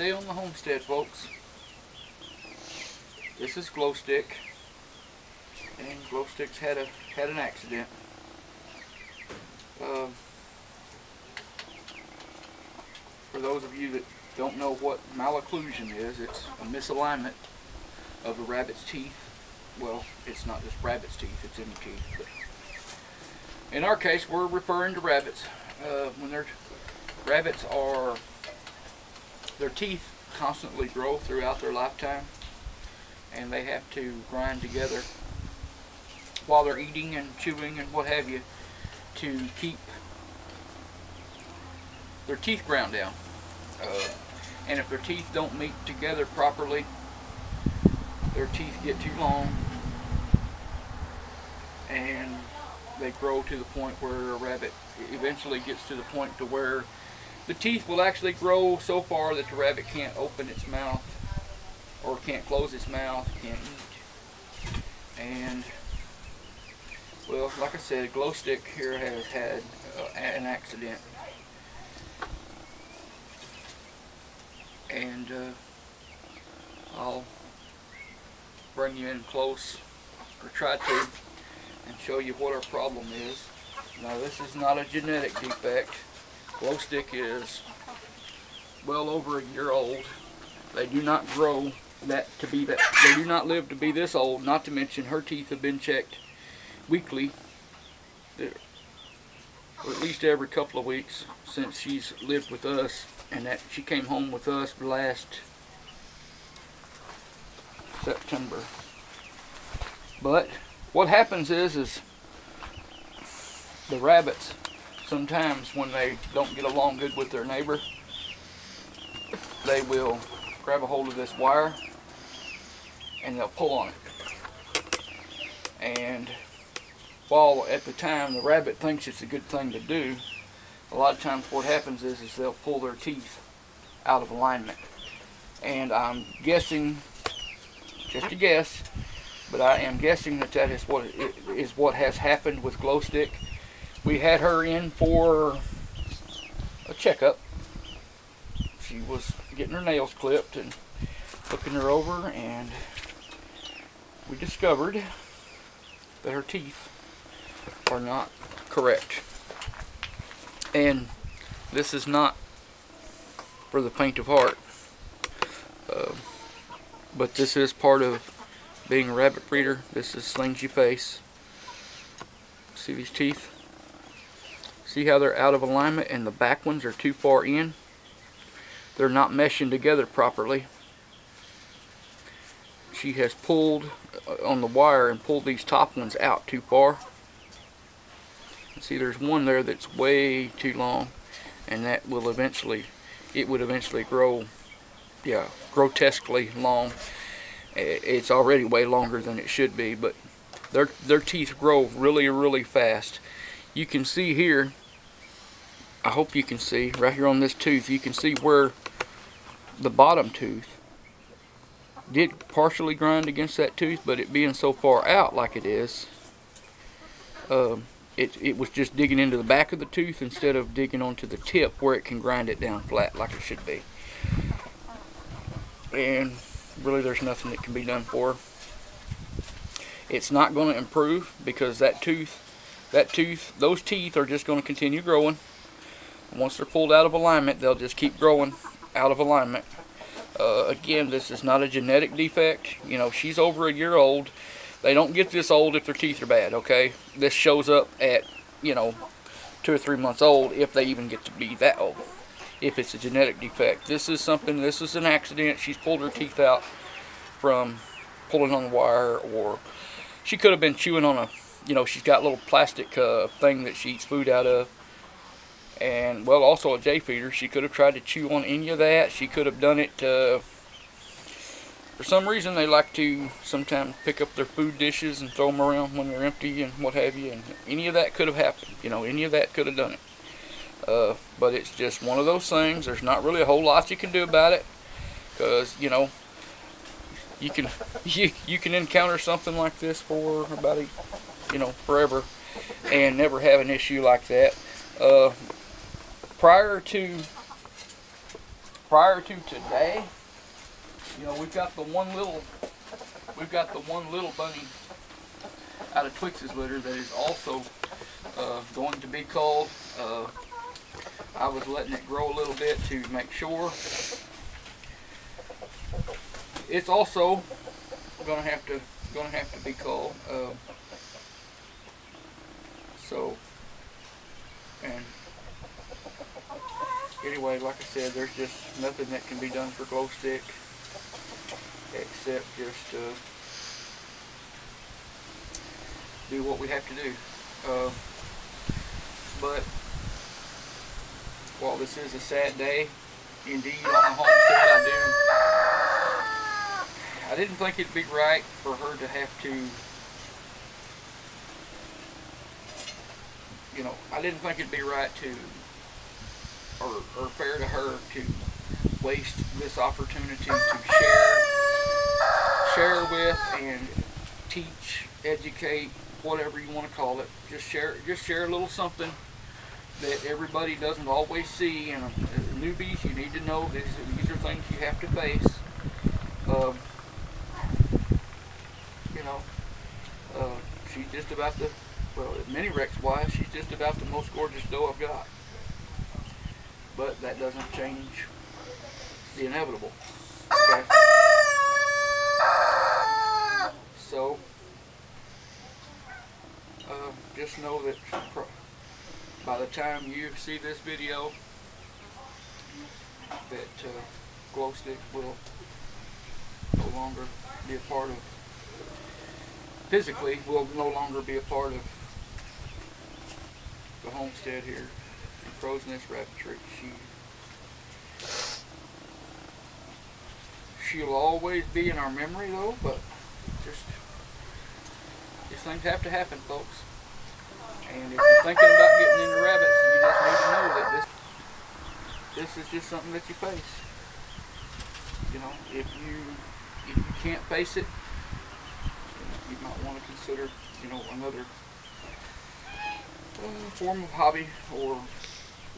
day on the homestead, folks. This is Glow Stick, and Glow Stick's had an accident. For those of you that don't know what malocclusion is, it's a misalignment of a rabbit's teeth. Well, it's not just rabbit's teeth, it's any teeth. But in our case, we're referring to rabbits. When rabbits are, their teeth constantly grow throughout their lifetime, and they have to grind together while they're eating and chewing and what have you to keep their teeth ground down. And if their teeth don't meet together properly, their teeth get too long and they grow to the point where a rabbit eventually gets to the point to where the teeth will actually grow so far that the rabbit can't open its mouth or can't close its mouth, can't eat. And well, like I said, Glow Stick here has had an accident. And I'll bring you in close, or try to, and show you what our problem is. Now, this is not a genetic defect. Glow Stick is well over a year old. They do not grow that to be that. They do not live to be this old. Not to mention her teeth have been checked weekly, or at least every couple of weeks since she's lived with us. And that she came home with us last September. But what happens is the rabbits, sometimes when they don't get along good with their neighbor, they will grab a hold of this wire and they'll pull on it. And while at the time the rabbit thinks it's a good thing to do, a lot of times what happens is they'll pull their teeth out of alignment. And I'm guessing, just a guess, but I am guessing that that is what has happened with Glow Stick. We had her in for a checkup. She was getting her nails clipped and looking her over, and we discovered that her teeth are not correct. And this is not for the faint of heart, but this is part of being a rabbit breeder. This is things you face. See these teeth? See how they're out of alignment and the back ones are too far in? They're not meshing together properly. She has pulled on the wire and pulled these top ones out too far. See, there's one there that's way too long, and that will eventually, it would eventually grow, yeah, grotesquely long. It's already way longer than it should be, but their teeth grow really, really fast. You can see here, I hope you can see, right here on this tooth, you can see where the bottom tooth did partially grind against that tooth, but it being so far out like it is, it was just digging into the back of the tooth instead of digging onto the tip where it can grind it down flat like it should be. And really there's nothing that can be done for her. It's not going to improve because those teeth are just going to continue growing. And once they're pulled out of alignment, they'll just keep growing out of alignment. Again, this is not a genetic defect. You know, she's over a year old. They don't get this old if their teeth are bad, okay? This shows up at, you know, 2 or 3 months old, if they even get to be that old, if it's a genetic defect. This is an accident. She's pulled her teeth out from pulling on the wire, or she could have been chewing on a, you know, she's got a little plastic thing that she eats food out of. And, well, also a J feeder. She could have tried to chew on any of that. She could have done it, for some reason they like to sometimes pick up their food dishes and throw them around when they're empty and what have you, and any of that could have happened. You know, any of that could have done it. But it's just one of those things. There's not really a whole lot you can do about it, because, you know, you can encounter something like this for about forever and never have an issue like that. Prior to prior to today, you know, we've got the one little bunny out of Twix's litter that is also going to be culled. I was letting it grow a little bit to make sure. It's also gonna have to be culled. And anyway, like I said, there's just nothing that can be done for glow stick except just do what we have to do. But while this is a sad day indeed on the homestead, I didn't think it'd be right for her to have to, you know, I didn't think it'd be right to, or fair to her to waste this opportunity to share with and teach, educate, whatever you want to call it. Just share a little something that everybody doesn't always see, and newbies, you need to know these are things you have to face. You know, she's just about the, well, mini Rex wise, she's just about the most gorgeous doe I've got. But that doesn't change the inevitable. Okay? So, just know that by the time you see this video, that glow stick will no longer be a part of, physically will no longer be a part of the homestead here in Crow's Nest Rabbitry. She'll always be in our memory though, but just these things have to happen, folks. And if you're thinking about getting into rabbits, you just need to know that this is just something that you face. You know, if you can't face it, you might want to consider, you know, another form of hobby or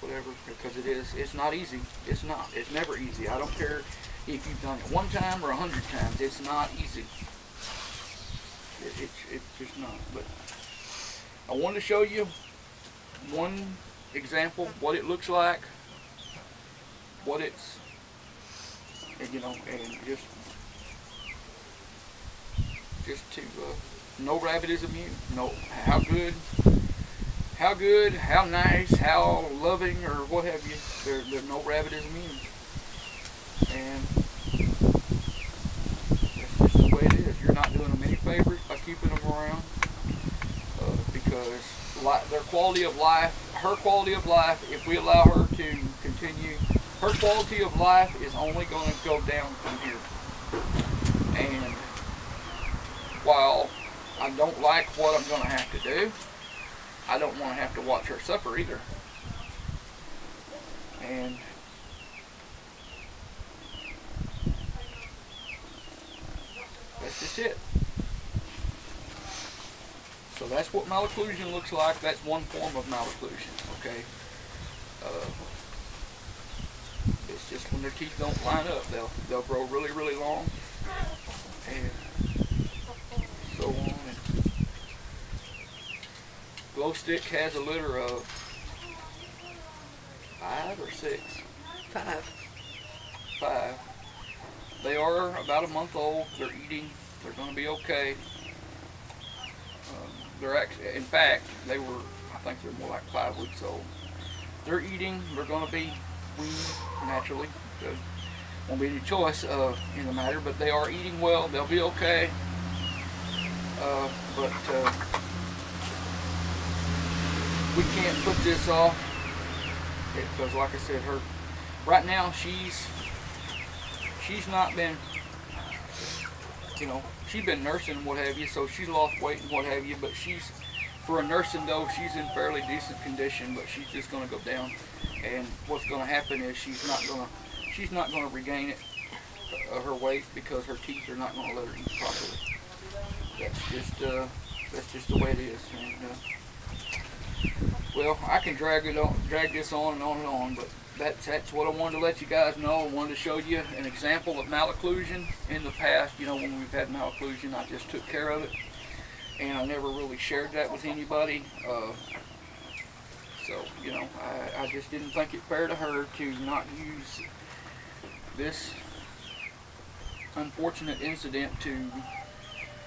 whatever, because it's not easy. It's never easy. I don't care if you've done it one time or 100 times. It's not easy. It's just not. But I wanted to show you one example, what it looks like, what it's, and, you know, and just to no rabbit is immune. No, how good, how nice, how loving, or what have you, there no rabbit is immune. And that's just the way it is. You're not doing them any favors by keeping them around, because their quality of life, her quality of life, if we allow her to continue, her quality of life is only going to go down from here. And while I don't like what I'm going to have to do, I don't want to have to watch her suffer either. And that's just it. So that's what malocclusion looks like. That's one form of malocclusion, okay? It's just when their teeth don't line up, they'll grow really, really long, and so on. And glow stick has a litter of 5 or 6? 5. 5. They are about a month old. They're eating. They're going to be okay. They're actually, in fact, they were, I think they're more like 5 weeks old. They're eating. They're going to be weaned naturally. There won't be any choice in the matter, but they are eating well. They'll be okay. But we can't put this off because, like I said, right now she's not been, you know, she's been nursing and what have you, so she's lost weight and what have you, but for a nursing doe, she's in fairly decent condition, but she's just going to go down, and what's going to happen is she's not going to regain it, her weight, because her teeth are not going to let her eat properly. That's just the way it is. And, well, I can drag this on and on and on, but that's what I wanted to let you guys know. I wanted to show you an example of malocclusion. In the past, you know, when we've had malocclusion, I just took care of it, and I never really shared that with anybody. So, you know, I just didn't think it fair to her to not use this unfortunate incident to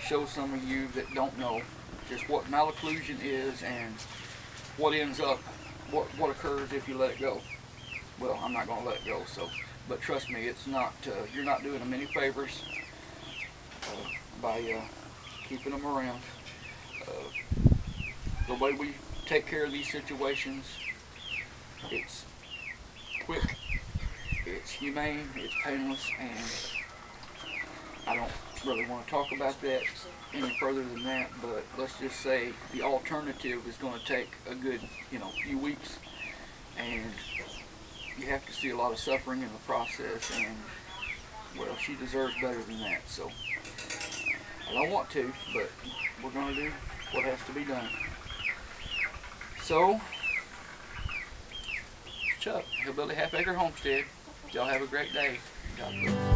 show some of you that don't know just what malocclusion is and what ends up, what occurs if you let it go. Well, I'm not going to let it go, so, but trust me, it's not, you're not doing them any favors by keeping them around. The way we take care of these situations, it's quick, it's humane, it's painless, and I don't really want to talk about that any further than that, but let's just say the alternative is going to take a good, you know, few weeks, and you have to see a lot of suffering in the process, and well, she deserves better than that. So I don't want to, but we're going to do what has to be done. So, Chuck, Hillbilly Half Acre Homestead. Y'all have a great day. God bless.